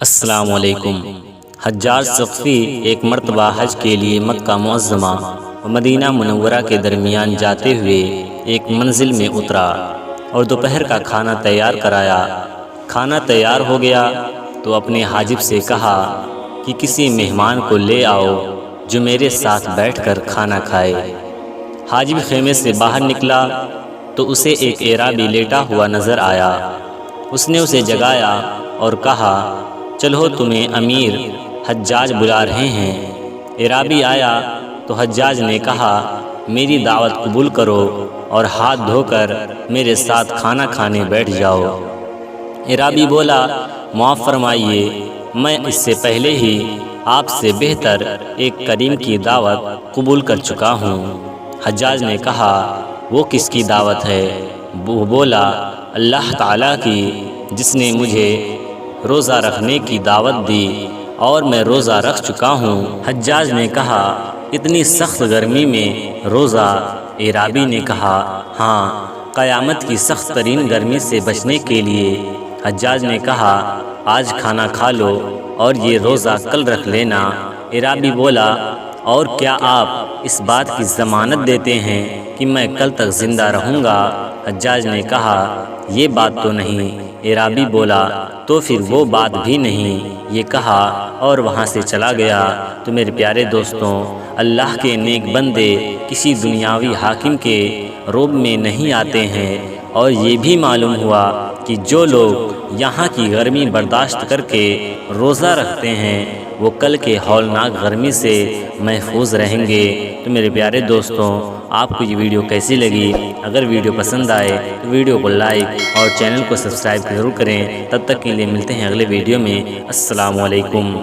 السلام علیکم۔ حجاج ثقفی ایک مرتبہ حج کے لیے مکہ معظمہ و مدینہ منورہ کے درمیان جاتے ہوئے ایک منزل میں اترا اور دوپہر کا کھانا تیار کرایا۔ کھانا تیار ہو گیا تو اپنے حاجب سے کہا کہ کسی مہمان کو لے آؤ جو میرے ساتھ بیٹھ کر کھانا کھائے۔ حاجب خیمے سے باہر نکلا تو اسے ایک اعرابی لیٹا ہوا نظر آیا۔ اس نے اسے جگایا اور کہا، چلو تمہیں امیر حجاج بلا رہے ہیں۔ اعرابی آیا تو حجاج نے کہا، میری دعوت قبول کرو اور ہاتھ دھو کر میرے ساتھ کھانا کھانے بیٹھ جاؤ۔ اعرابی بولا، معاف فرمائیے، میں اس سے پہلے ہی آپ سے بہتر ایک کریم کی دعوت قبول کر چکا ہوں۔ حجاج نے کہا، وہ کس کی دعوت ہے؟ وہ بولا، اللہ تعالیٰ کی، جس نے مجھے روزہ رکھنے کی دعوت دی اور میں روزہ رکھ چکا ہوں۔ حجاج نے کہا، اتنی سخت گرمی میں روزہ؟ اعرابی نے کہا، ہاں، قیامت کی سخت ترین گرمی سے بچنے کے لیے۔ حجاج نے کہا، آج کھانا کھا لو اور یہ روزہ کل رکھ لینا۔ اعرابی بولا، اور کیا آپ اس بات کی ضمانت دیتے ہیں کہ میں کل تک زندہ رہوں گا؟ حجاج نے کہا، یہ بات تو نہیں۔ اعرابی بولا، تو پھر وہ بات بھی نہیں۔ یہ کہا اور وہاں سے چلا گیا۔ تو میرے پیارے دوستوں، اللہ کے نیک بندے کسی دنیاوی حاکم کے روب میں نہیں آتے ہیں، اور یہ بھی معلوم ہوا کہ جو لوگ یہاں کی گرمی برداشت کر کے روزہ رکھتے ہیں وہ کل کے ہولناک گرمی سے محفوظ رہیں گے۔ تو میرے پیارے دوستوں، آپ کو یہ ویڈیو کیسی لگی؟ اگر ویڈیو پسند آئے تو ویڈیو کو لائک اور چینل کو سبسکرائب ضرور کریں۔ تب تک کے لیے ملتے ہیں اگلے ویڈیو میں۔ السلام علیکم۔